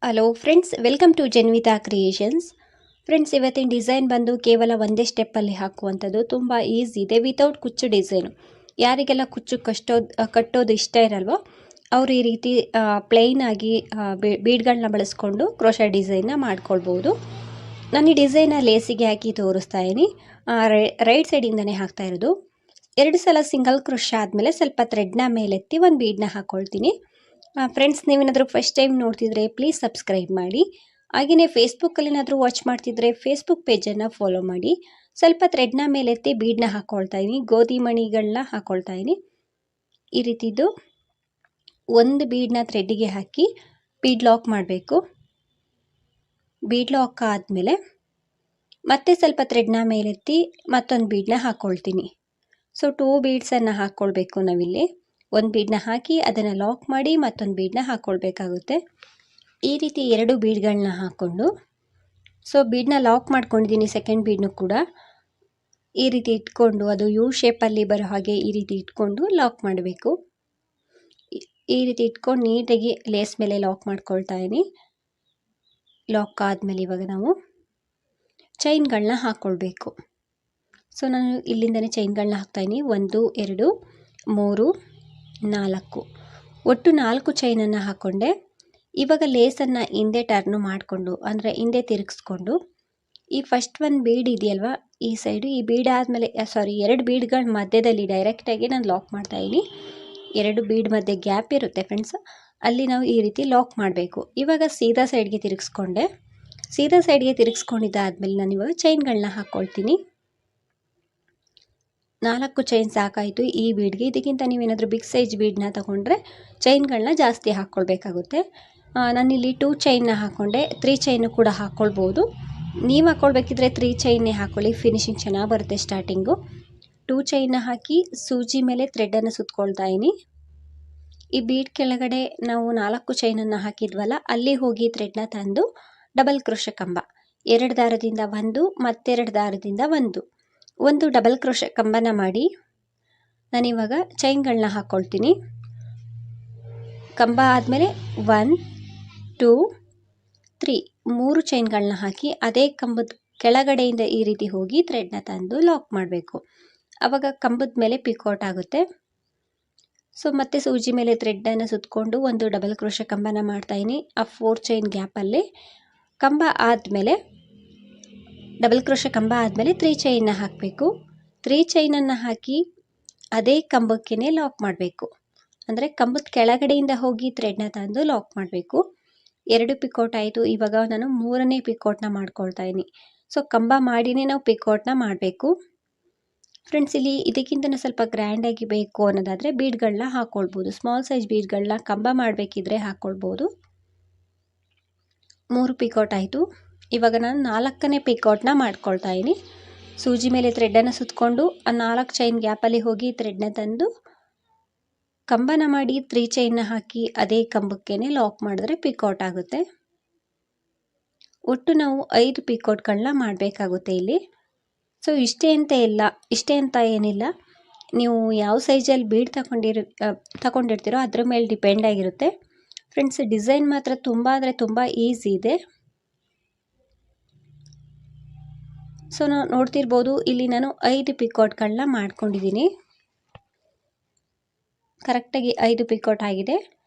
Hello friends, welcome to Janvita creations. Friends, ಇವತ್ತಿನ design ಬಂದು ಕೇವಲ ಒಂದೇ ಸ್ಟೆಪ್ಪಲ್ಲಿ ಹಾಕುವಂಥದ್ದು. ತುಂಬ ಈಸಿ ಇದೆ, ವಿತೌಟ್ ಕುಚ್ಚು ಡಿಸೈನು. ಯಾರಿಗೆಲ್ಲ ಕುಚ್ಚು ಕಟ್ಟೋದು ಇಷ್ಟ ಇರಲ್ವೋ ಅವರು ಈ ರೀತಿ ಪ್ಲೈನ್ ಆಗಿ ಬೀಡ್ಗಳನ್ನ ಬಳಸ್ಕೊಂಡು ಕ್ರೋಶಾ ಡಿಸೈನ್ನ ಮಾಡ್ಕೊಳ್ಬೋದು. ನಾನು ಈ ಡಿಸೈನ ಲೇಸಿಗೆ ಹಾಕಿ ತೋರಿಸ್ತಾ ಇದ್ದೀನಿ. ರೈಟ್ ಸೈಡಿಂದನೇ ಹಾಕ್ತಾ ಇರೋದು. 2 ಸಲ ಸಿಂಗಲ್ ಕ್ರೋಶಾ ಆದಮೇಲೆ ಸ್ವಲ್ಪ ಥ್ರೆಡ್ನ ಮೇಲೆತ್ತಿ ಒಂದು ಬೀಡನ್ನ ಹಾಕ್ಕೊಳ್ತೀನಿ. ಫ್ರೆಂಡ್ಸ್, ನೀವೇನಾದರೂ ಫಸ್ಟ್ ಟೈಮ್ ನೋಡ್ತಿದ್ರೆ ಪ್ಲೀಸ್ ಸಬ್ಸ್ಕ್ರೈಬ್ ಮಾಡಿ. ಹಾಗೆಯೇ ಫೇಸ್ಬುಕ್ಕಲ್ಲಿ ಏನಾದರೂ ವಾಚ್ ಮಾಡ್ತಿದ್ರೆ ಫೇಸ್ಬುಕ್ ಪೇಜನ್ನು ಫಾಲೋ ಮಾಡಿ. ಸ್ವಲ್ಪ ಥ್ರೆಡ್ನ ಮೇಲೆತ್ತಿ ಬೀಡನ್ನ ಹಾಕ್ಕೊಳ್ತಾ ಇದ್ದೀನಿ, ಗೋಧಿ ಮಣಿಗಳನ್ನ ಹಾಕ್ಕೊಳ್ತಾ ಇದ್ದೀನಿ. ಈ ರೀತಿದು ಒಂದು ಬೀಡನ್ನ ಥ್ರೆಡ್ಡಿಗೆ ಹಾಕಿ ಬೀಡ್ ಲಾಕ್ ಮಾಡಬೇಕು. ಬೀಡ್ ಲಾಕ್ ಆದಮೇಲೆ ಮತ್ತೆ ಸ್ವಲ್ಪ ಥ್ರೆಡ್ನ ಮೇಲೆತ್ತಿ ಮತ್ತೊಂದು ಬೀಡನ್ನ ಹಾಕ್ಕೊಳ್ತೀನಿ. ಸೊ 2 ಬೀಡ್ಸನ್ನು ಹಾಕ್ಕೊಳ್ಬೇಕು ನಾವಿಲ್ಲಿ. ಒಂದು ಬೀಡನ್ನ ಹಾಕಿ ಅದನ್ನು ಲಾಕ್ ಮಾಡಿ ಮತ್ತೊಂದು ಬೀಡನ್ನ ಹಾಕ್ಕೊಳ್ಬೇಕಾಗುತ್ತೆ. ಈ ರೀತಿ 2 ಬೀಡ್ಗಳನ್ನ ಹಾಕ್ಕೊಂಡು ಬೀಡನ್ನ ಲಾಕ್ ಮಾಡ್ಕೊಂಡಿದ್ದೀನಿ. ಸೆಕೆಂಡ್ ಬೀಡನ್ನು ಕೂಡ ಈ ರೀತಿ ಇಟ್ಕೊಂಡು ಅದು ಯು ಶೇಪಲ್ಲಿ ಬರೋ ಹಾಗೆ ಈ ರೀತಿ ಇಟ್ಕೊಂಡು ಲಾಕ್ ಮಾಡಬೇಕು. ಈ ರೀತಿ ಇಟ್ಕೊಂಡು ನೀಟಾಗಿ ಲೇಸ್ ಮೇಲೆ ಲಾಕ್ ಮಾಡ್ಕೊಳ್ತಾ ಇದ್ದೀನಿ. ಲಾಕ್ ಆದಮೇಲೆ ಇವಾಗ ನಾವು ಚೈನ್ಗಳನ್ನ ಹಾಕ್ಕೊಳ್ಬೇಕು. ನಾನು ಇಲ್ಲಿಂದನೇ ಚೈನ್ಗಳನ್ನ ಹಾಕ್ತಾಯಿದ್ದೀನಿ. 1 2 3 4 ಒಟ್ಟು 4 ಚೈನನ್ನು ಹಾಕ್ಕೊಂಡೆ. ಇವಾಗ ಲೇಸನ್ನು ಹಿಂದೆ ಟರ್ನು ಮಾಡಿಕೊಂಡು ಅಂದರೆ ಹಿಂದೆ ತಿರುಗಿಸ್ಕೊಂಡು ಈ ಫಸ್ಟ್ ಒಂದು ಬೀಡ್ ಇದೆಯಲ್ವ ಈ ಸೈಡು, ಈ ಬೀಡ್ ಆದಮೇಲೆ 2 ಬೀಡ್ಗಳ ಮಧ್ಯದಲ್ಲಿ ಡೈರೆಕ್ಟಾಗಿ ನಾನು ಲಾಕ್ ಮಾಡ್ತಾಯಿದ್ದೀನಿ. 2 ಬೀಡ್ ಮಧ್ಯೆ ಗ್ಯಾಪ್ ಇರುತ್ತೆ ಫ್ರೆಂಡ್ಸ್, ಅಲ್ಲಿ ನಾವು ಈ ರೀತಿ ಲಾಕ್ ಮಾಡಬೇಕು. ಇವಾಗ ಸೀದಾ ಸೈಡ್ಗೆ ತಿರುಗಿಸ್ಕೊಂಡೆ. ಸೀದಾ ಸೈಡ್ಗೆ ತಿರುಗಿಸ್ಕೊಂಡಿದ್ದಾದಮೇಲೆ ನಾನು ಇವಾಗ ಚೈನ್ಗಳನ್ನ ಹಾಕ್ಕೊಳ್ತೀನಿ. 4 ಚೈನ್ ಸಾಕಾಯಿತು ಈ ಬೀಡ್ಗೆ. ಇದಕ್ಕಿಂತ ನೀವೇನಾದರೂ ಬಿಗ್ ಸೈಜ್ ಬೀಡನ್ನ ತೊಗೊಂಡ್ರೆ ಚೈನ್ಗಳನ್ನ ಜಾಸ್ತಿ ಹಾಕ್ಕೊಳ್ಬೇಕಾಗುತ್ತೆ. ನಾನಿಲ್ಲಿ 2 ಚೈನ್ನ ಹಾಕ್ಕೊಂಡೆ. 3 ಚೈನು ಕೂಡ ಹಾಕ್ಕೊಳ್ಬೋದು. ನೀವು ಹಾಕ್ಕೊಳ್ಬೇಕಿದ್ರೆ 3 ಚೈನ್ನೇ ಹಾಕ್ಕೊಳ್ಳಿ, ಫಿನಿಶಿಂಗ್ ಚೆನ್ನಾಗಿ ಬರುತ್ತೆ ಸ್ಟಾರ್ಟಿಂಗು. 2 ಚೈನ್ನ ಹಾಕಿ ಸೂಜಿ ಮೇಲೆ ಥ್ರೆಡನ್ನು ಸುತ್ಕೊಳ್ತಾ ಇದ್ದೀನಿ. ಈ ಬೀಡ್ ಕೆಳಗಡೆ ನಾವು 4 ಚೈನನ್ನು ಹಾಕಿದ್ವಲ್ಲ ಅಲ್ಲಿ ಹೋಗಿ ಥ್ರೆಡ್ನ ತಂದು ಡಬಲ್ ಕ್ರೋಶೆ ಕಂಬ 2 ದಾರದಿಂದ 1 ಮತ್ತೆರಡು ದಾರದಿಂದ 1 ಡಬಲ್ ಕ್ರೋಶೆ ಕಂಬನ ಮಾಡಿ ನಾನಿವಾಗ ಚೈನ್ಗಳನ್ನ ಹಾಕ್ಕೊಳ್ತೀನಿ. ಕಂಬ ಆದಮೇಲೆ 1 2 3 3 ಚೈನ್ಗಳನ್ನ ಹಾಕಿ ಅದೇ ಕಂಬದ ಕೆಳಗಡೆಯಿಂದ ಈ ರೀತಿ ಹೋಗಿ ಥ್ರೆಡ್ನ ತಂದು ಲಾಕ್ ಮಾಡಬೇಕು. ಆವಾಗ ಕಂಬದ ಮೇಲೆ ಪಿಕೌಟ್ ಆಗುತ್ತೆ. ಮತ್ತೆ ಸೂಜಿ ಮೇಲೆ ಥ್ರೆಡ್ಡನ್ನು ಸುತ್ತಕೊಂಡು ಒಂದು ಡಬಲ್ ಕ್ರೋಶೆ ಕಂಬನ ಮಾಡ್ತಾಯಿದ್ದೀನಿ. ಆ 4 ಚೈನ್ ಗ್ಯಾಪಲ್ಲಿ ಕಂಬ ಆದಮೇಲೆ ಡಬಲ್ ಕ್ರೋಶೆ ಕಂಬ ಆದಮೇಲೆ 3 ಚೈನ್ನ ಹಾಕಬೇಕು. 3 ಚೈನನ್ನು ಹಾಕಿ ಅದೇ ಕಂಬಕ್ಕೇ ಲಾಕ್ ಮಾಡಬೇಕು. ಅಂದರೆ ಕಂಬದ ಕೆಳಗಡೆಯಿಂದ ಹೋಗಿ ಥ್ರೆಡ್ನ ತಂದು ಲಾಕ್ ಮಾಡಬೇಕು. 2 ಪಿಕೌಟ್ ಆಯಿತು. ಇವಾಗ ನಾನು 3ನೇ ಪಿಕೌಟ್ನ ಮಾಡ್ಕೊಳ್ತಾ ಇದ್ದೀನಿ. ಕಂಬ ಮಾಡಿನೇ ನಾವು ಪಿಕೌಟ್ನ ಮಾಡಬೇಕು. ಫ್ರೆಂಡ್ಸ್, ಇಲ್ಲಿ ಇದಕ್ಕಿಂತ ಸ್ವಲ್ಪ ಗ್ರ್ಯಾಂಡಾಗಿ ಬೇಕು ಅನ್ನೋದಾದರೆ ಬೀಡ್ಗಳನ್ನ ಹಾಕ್ಕೊಳ್ಬೋದು. ಸ್ಮಾಲ್ ಸೈಜ್ ಬೀಡ್ಗಳನ್ನ ಕಂಬ ಮಾಡಬೇಕಿದ್ರೆ ಹಾಕ್ಕೊಳ್ಬೋದು. 3 ಪಿಕೌಟ್ ಆಯಿತು. ಇವಾಗ ನಾನು 4ನೇ ಪಿಕೌಟ್ನ ಮಾಡ್ಕೊಳ್ತಾ ಇದ್ದೀನಿ. ಸೂಜಿ ಮೇಲೆ ಥ್ರೆಡ್ಡನ್ನು ಸುತ್ತಕೊಂಡು ಆ 4 ಚೈನ್ ಗ್ಯಾಪಲ್ಲಿ ಹೋಗಿ ಥ್ರೆಡ್ನ ತಂದು ಕಂಬನ ಮಾಡಿ 3 ಚೈನ್ನ ಹಾಕಿ ಅದೇ ಕಂಬಕ್ಕೇ ಲಾಕ್ ಮಾಡಿದ್ರೆ ಪಿಕೌಟ್ ಆಗುತ್ತೆ. ಒಟ್ಟು ನಾವು 5 ಪಿಕೌಟ್ಗಳನ್ನ ಮಾಡಬೇಕಾಗುತ್ತೆ ಇಲ್ಲಿ. ಇಷ್ಟೇ ಅಂತ ಏನಿಲ್ಲ, ನೀವು ಯಾವ ಸೈಜಲ್ಲಿ ಬೀಡ್ ತಗೊಂಡಿರ್ತೀರೋ ಅದ್ರ ಮೇಲೆ ಡಿಪೆಂಡ್ ಆಗಿರುತ್ತೆ. ಫ್ರೆಂಡ್ಸ್, ಡಿಸೈನ್ ಮಾತ್ರ ತುಂಬ ಅಂದರೆ ತುಂಬ ಈಸಿ ಇದೆ. ನಾವು ನೋಡ್ತಿರ್ಬೋದು, ಇಲ್ಲಿ ನಾನು 5 ಪಿಕೌಟ್ಗಳನ್ನ ಮಾಡ್ಕೊಂಡಿದ್ದೀನಿ. ಕರೆಕ್ಟಾಗಿ 5 ಪಿಕೌಟ್ ಆಗಿದೆ.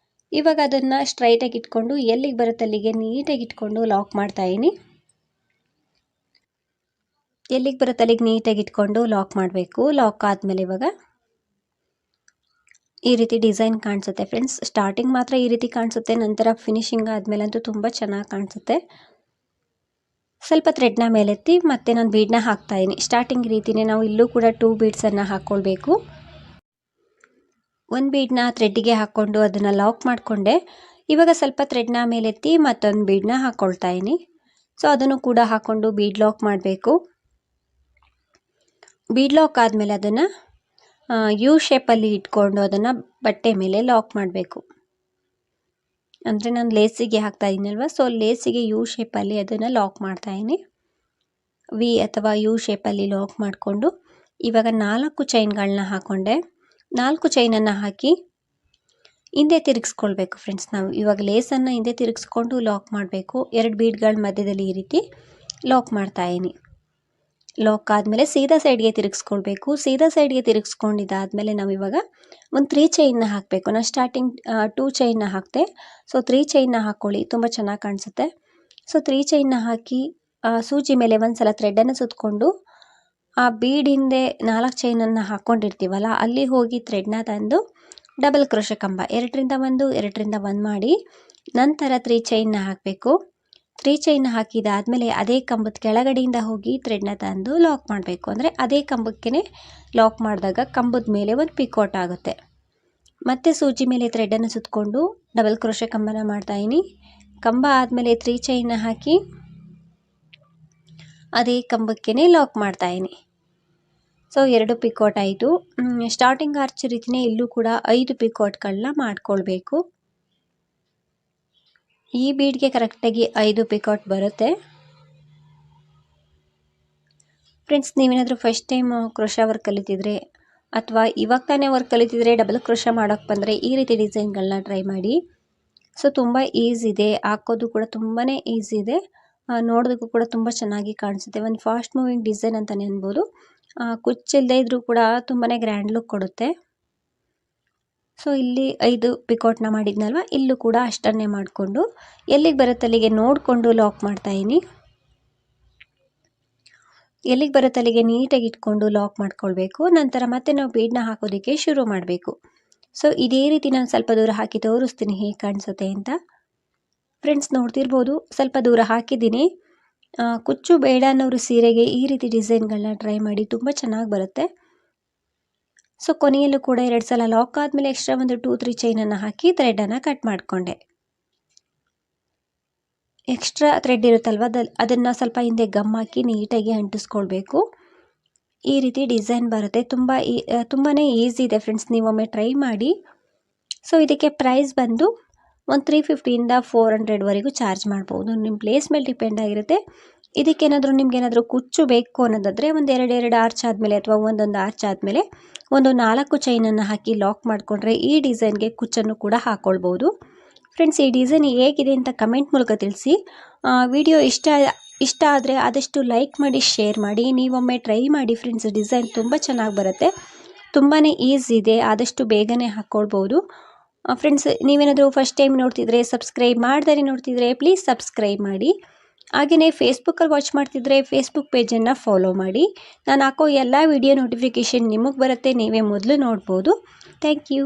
ಇವಾಗ ಅದನ್ನು ಸ್ಟ್ರೈಟಾಗಿ ಇಟ್ಕೊಂಡು ಎಲ್ಲಿಗೆ ಬರುತ್ತೆ ಅಲ್ಲಿಗೆ ನೀಟಾಗಿ ಇಟ್ಕೊಂಡು ಲಾಕ್ ಮಾಡ್ತಾಯಿದ್ದೀನಿ. ಎಲ್ಲಿಗೆ ಬರುತ್ತೆ ಅಲ್ಲಿಗೆ ನೀಟಾಗಿ ಇಟ್ಕೊಂಡು ಲಾಕ್ ಮಾಡಬೇಕು. ಲಾಕ್ ಆದಮೇಲೆ ಇವಾಗ ಈ ರೀತಿ ಡಿಸೈನ್ ಕಾಣಿಸುತ್ತೆ ಫ್ರೆಂಡ್ಸ್. ಸ್ಟಾರ್ಟಿಂಗ್ ಮಾತ್ರ ಈ ರೀತಿ ಕಾಣಿಸುತ್ತೆ, ನಂತರ ಫಿನಿಶಿಂಗ್ ಆದಮೇಲಂತೂ ತುಂಬ ಚೆನ್ನಾಗಿ ಕಾಣಿಸುತ್ತೆ. ಸ್ವಲ್ಪ ಥ್ರೆಡ್ನ ಮೇಲೆತ್ತಿ ಮತ್ತೆ ನಾನು ಬೀಡನ್ನ ಹಾಕ್ತಾಯಿದ್ದೀನಿ. ಸ್ಟಾರ್ಟಿಂಗ್ ರೀತಿಯೇ ನಾವು ಇಲ್ಲೂ ಕೂಡ 2 ಬೀಡ್ಸನ್ನು ಹಾಕ್ಕೊಳ್ಬೇಕು. 1 ಬೀಡನ್ನ ಥ್ರೆಡ್ಡಿಗೆ ಹಾಕ್ಕೊಂಡು ಅದನ್ನು ಲಾಕ್ ಮಾಡಿಕೊಂಡೆ. ಇವಾಗ ಸ್ವಲ್ಪ ಥ್ರೆಡ್ನ ಮೇಲೆತ್ತಿ ಮತ್ತೊಂದು ಬೀಡನ್ನ ಹಾಕ್ಕೊಳ್ತಾ ಇದ್ದೀನಿ. ಅದನ್ನು ಕೂಡ ಹಾಕ್ಕೊಂಡು ಬೀಡ್ ಲಾಕ್ ಮಾಡಬೇಕು. ಬೀಡ್ ಲಾಕ್ ಆದಮೇಲೆ ಅದನ್ನು ಯು ಶೇಪಲ್ಲಿ ಇಟ್ಕೊಂಡು ಅದನ್ನು ಬಟ್ಟೆ ಮೇಲೆ ಲಾಕ್ ಮಾಡಬೇಕು. ಅಂದರೆ ನಾನು ಲೇಸಿಗೆ ಹಾಕ್ತಾ ಇದ್ದೀನಲ್ವ, ಲೇಸಿಗೆ ಯು ಶೇಪಲ್ಲಿ ಅದನ್ನು ಲಾಕ್ ಮಾಡ್ತಾಯಿದ್ದೀನಿ. ವಿ ಅಥವಾ ಯು ಶೇಪಲ್ಲಿ ಲಾಕ್ ಮಾಡಿಕೊಂಡು ಇವಾಗ 4 ಚೈನ್ಗಳನ್ನ ಹಾಕ್ಕೊಂಡೆ. 4 ಚೈನನ್ನು ಹಾಕಿ ಹಿಂದೆ ತಿರುಗಿಸ್ಕೊಳ್ಬೇಕು ಫ್ರೆಂಡ್ಸ್. ನಾವು ಇವಾಗ ಲೇಸನ್ನು ಹಿಂದೆ ತಿರುಗಿಸ್ಕೊಂಡು ಲಾಕ್ ಮಾಡಬೇಕು. 2 ಬೀಡ್ಗಳ ಮಧ್ಯದಲ್ಲಿ ಈ ರೀತಿ ಲಾಕ್ ಮಾಡ್ತಾಯಿನಿ. ಲಾಕ್ ಆದಮೇಲೆ ಸೀದಾ ಸೈಡ್ಗೆ ತಿರುಗಿಸ್ಕೊಳ್ಬೇಕು. ಸೀದಾ ಸೈಡ್ಗೆ ತಿರುಗಿಸ್ಕೊಂಡಿದ್ದಾದಮೇಲೆ ನಾವು ಇವಾಗ ಒಂದು 3 ಚೈನ್ನ ಹಾಕಬೇಕು. ನಾನು ಸ್ಟಾರ್ಟಿಂಗ್ 2 ಚೈನ್ನ ಹಾಕಿದೆ. ಸೊ 3 ಚೈನ್ನ ಹಾಕ್ಕೊಳ್ಳಿ, ತುಂಬ ಚೆನ್ನಾಗಿ ಕಾಣಿಸುತ್ತೆ. ಸೊ 3 ಚೈನ್ನ ಹಾಕಿ ಸೂಜಿ ಮೇಲೆ ಒಂದು ಸಲ ಥ್ರೆಡನ್ನು ಸುತ್ತಕೊಂಡು ಆ ಬೀಡ್ ಹಿಂದೆ 4 ಚೈನನ್ನು ಹಾಕ್ಕೊಂಡಿರ್ತೀವಲ್ಲ ಅಲ್ಲಿ ಹೋಗಿ ಥ್ರೆಡ್ನ ತಂದು ಡಬಲ್ ಕ್ರೋಶೆ ಕಂಬ 2ರಿಂದ 1 2ರಿಂದ 1 ಮಾಡಿ ನಂತರ 3 ಚೈನ್ನ ಹಾಕಬೇಕು. 3 ಚೈನ್ ಹಾಕಿದಾದಮೇಲೆ ಅದೇ ಕಂಬದ ಕೆಳಗಡೆಯಿಂದ ಹೋಗಿ ಥ್ರೆಡ್ನ ತಂದು ಲಾಕ್ ಮಾಡಬೇಕು. ಅಂದರೆ ಅದೇ ಕಂಬಕ್ಕೆ ಲಾಕ್ ಮಾಡಿದಾಗ ಕಂಬದ ಮೇಲೆ ಒಂದು ಪಿಕೋಟ್ ಆಗುತ್ತೆ. ಮತ್ತೆ ಸೂಜಿ ಮೇಲೆ ಥ್ರೆಡನ್ನು ಸುತ್ತಕೊಂಡು ಡಬಲ್ ಕ್ರೋಶೆ ಕಂಬನ ಮಾಡ್ತಾಯಿನಿ. ಕಂಬ ಆದಮೇಲೆ 3 ಚೈನ್ನ ಹಾಕಿ ಅದೇ ಕಂಬಕ್ಕೆ ಲಾಕ್ ಮಾಡ್ತಾಯಿನಿ. ಸೊ 2 ಪಿಕೋಟ್ ಆಯಿತು. ಸ್ಟಾರ್ಟಿಂಗ್ ಆರ್ಚ್ ರೀತಿಯೇ ಇಲ್ಲೂ ಕೂಡ 5 ಪಿಕೋಟ್ಗಳನ್ನ ಮಾಡ್ಕೊಳ್ಬೇಕು. ಈ ಬೀಡ್ಗೆ ಕರೆಕ್ಟಾಗಿ 5 ಪಿಕೋಟ್ ಬರುತ್ತೆ. ಫ್ರೆಂಡ್ಸ್, ನೀವೇನಾದರೂ ಫಸ್ಟ್ ಟೈಮ್ ಕ್ರೋಶಾ ವರ್ಕ್ ಕಲಿತಿದ್ರೆ ಅಥವಾ ಇವಾಗ ತಾನೇ ವರ್ಕ್ ಕಲಿತಿದ್ರೆ ಡಬಲ್ ಕ್ರೋಶಾ ಮಾಡೋಕ್ಕೆ ಬಂದರೆ ಈ ರೀತಿ ಡಿಸೈನ್ಗಳನ್ನ ಟ್ರೈ ಮಾಡಿ. ಸೊ ತುಂಬ ಈಸಿ ಇದೆ, ಹಾಕೋದು ಕೂಡ ತುಂಬಾ ಈಸಿ ಇದೆ, ನೋಡೋದಕ್ಕೂ ಕೂಡ ತುಂಬ ಚೆನ್ನಾಗಿ ಕಾಣಿಸುತ್ತೆ. ಒಂದು ಫಾಸ್ಟ್ ಮೂವಿಂಗ್ ಡಿಸೈನ್ ಅಂತಲೇ ಅನ್ಬೋದು. ಕುಚ್ಚಿಲ್ಲದೆ ಇದ್ರೂ ಕೂಡ ತುಂಬಾ ಗ್ರ್ಯಾಂಡ್ ಲುಕ್ ಕೊಡುತ್ತೆ. ಸೊ ಇಲ್ಲಿ 5 ಪಿಕೋಟ್ನ ಮಾಡಿದ್ನಲ್ವ, ಇಲ್ಲೂ ಕೂಡ ಅಷ್ಟನ್ನೇ ಮಾಡಿಕೊಂಡು ಎಲ್ಲಿಗೆ ಬರುತ್ತೆ ಅಲ್ಲಿಗೆ ನೋಡಿಕೊಂಡು ಲಾಕ್ ಮಾಡ್ತಾಯಿನಿ. ಎಲ್ಲಿಗೆ ಬರುತ್ತೆ ಅಲ್ಲಿಗೆ ನೀಟಾಗಿ ಇಟ್ಕೊಂಡು ಲಾಕ್ ಮಾಡ್ಕೊಳ್ಬೇಕು. ನಂತರ ಮತ್ತೆ ನಾವು ಬೀಡನ್ನ ಹಾಕೋದಕ್ಕೆ ಶುರು ಮಾಡಬೇಕು. ಸೊ ಇದೇ ರೀತಿ ನಾನು ಸ್ವಲ್ಪ ದೂರ ಹಾಕಿ ತೋರಿಸ್ತೀನಿ ಹೇಗೆ ಕಾಣಿಸುತ್ತೆ ಅಂತ. ಫ್ರೆಂಡ್ಸ್, ನೋಡ್ತಿರ್ಬೋದು ಸ್ವಲ್ಪ ದೂರ ಹಾಕಿದ್ದೀನಿ. ಕುಚ್ಚು ಬೇಡ ಅನ್ನೋರು ಸೀರೆಗೆ ಈ ರೀತಿ ಡಿಸೈನ್ಗಳನ್ನ ಟ್ರೈ ಮಾಡಿ, ತುಂಬ ಚೆನ್ನಾಗಿ ಬರುತ್ತೆ. ಸೊ ಕೊನೆಯಲ್ಲೂ ಕೂಡ 2 ಸಲ ಲಾಕ್ ಆದಮೇಲೆ ಎಕ್ಸ್ಟ್ರಾ ಒಂದು 2-3 ಚೈನನ್ನು ಹಾಕಿ ಥ್ರೆಡನ್ನು ಕಟ್ ಮಾಡಿಕೊಂಡೆ. ಎಕ್ಸ್ಟ್ರಾ ಥ್ರೆಡ್ ಇರುತ್ತಲ್ವ ಅದನ್ನು ಸ್ವಲ್ಪ ಹಿಂದೆ ಗಮ್ ಹಾಕಿ ನೀಟಾಗಿ ಅಂಟಿಸ್ಕೊಳ್ಬೇಕು. ಈ ರೀತಿ ಡಿಸೈನ್ ಬರುತ್ತೆ. ತುಂಬಾ ಈಸಿ ಇದೆ ಫ್ರೆಂಡ್ಸ್, ನೀವೊಮ್ಮೆ ಟ್ರೈ ಮಾಡಿ. ಸೊ ಇದಕ್ಕೆ ಪ್ರೈಸ್ ಬಂದು ಒಂದು 350ಇಂದ 400ವರೆಗೂ ಚಾರ್ಜ್ ಮಾಡ್ಬೋದು. ನಿಮ್ಮ ಪ್ಲೇಸ್ ಮೇಲೆ ಡಿಪೆಂಡ್ ಆಗಿರುತ್ತೆ. ಇದಕ್ಕೇನಾದರೂ ನಿಮ್ಗೇನಾದರೂ ಕುಚ್ಚು ಬೇಕು ಅನ್ನೋದಾದರೆ ಒಂದು 2 ಆರ್ಚ್ ಆದಮೇಲೆ ಅಥವಾ ಒಂದೊಂದು ಆರ್ಚ್ ಆದಮೇಲೆ ಒಂದು 4 ಚೈನನ್ನು ಹಾಕಿ ಲಾಕ್ ಮಾಡಿಕೊಂಡ್ರೆ ಈ ಡಿಸೈನ್ಗೆ ಕುಚ್ಚನ್ನು ಕೂಡ ಹಾಕ್ಕೊಳ್ಬೋದು. ಫ್ರೆಂಡ್ಸ್, ಈ ಡಿಸೈನ್ ಹೇಗಿದೆ ಅಂತ ಕಮೆಂಟ್ ಮೂಲಕ ತಿಳಿಸಿ. ವಿಡಿಯೋ ಇಷ್ಟ ಆದರೆ ಆದಷ್ಟು ಲೈಕ್ ಮಾಡಿ, ಶೇರ್ ಮಾಡಿ. ನೀವೊಮ್ಮೆ ಟ್ರೈ ಮಾಡಿ ಫ್ರೆಂಡ್ಸ್, ಡಿಸೈನ್ ತುಂಬ ಚೆನ್ನಾಗಿ ಬರುತ್ತೆ. ತುಂಬಾ ಈಸಿ ಇದೆ, ಆದಷ್ಟು ಬೇಗನೆ ಹಾಕ್ಕೊಳ್ಬೋದು. ಫ್ರೆಂಡ್ಸ್, ನೀವೇನಾದರೂ ಫಸ್ಟ್ ಟೈಮ್ ನೋಡ್ತಿದ್ರೆ, ಸಬ್ಸ್ಕ್ರೈಬ್ ಮಾಡ್ದರೆ ನೋಡ್ತಿದ್ರೆ ಪ್ಲೀಸ್ ಸಬ್ಸ್ಕ್ರೈಬ್ ಮಾಡಿ. ಹಾಗೆಯೇ ಫೇಸ್ಬುಕ್ಕಲ್ಲಿ ವಾಚ್ ಮಾಡ್ತಿದ್ರೆ ಫೇಸ್ಬುಕ್ ಪೇಜನ್ನು ಫಾಲೋ ಮಾಡಿ. ನಾನು ಹಾಕೋ ಎಲ್ಲ ವಿಡಿಯೋ ನೋಟಿಫಿಕೇಷನ್ ನಿಮಗೆ ಬರುತ್ತೆ, ನೀವೇ ಮೊದಲು ನೋಡ್ಬೋದು. Thank you.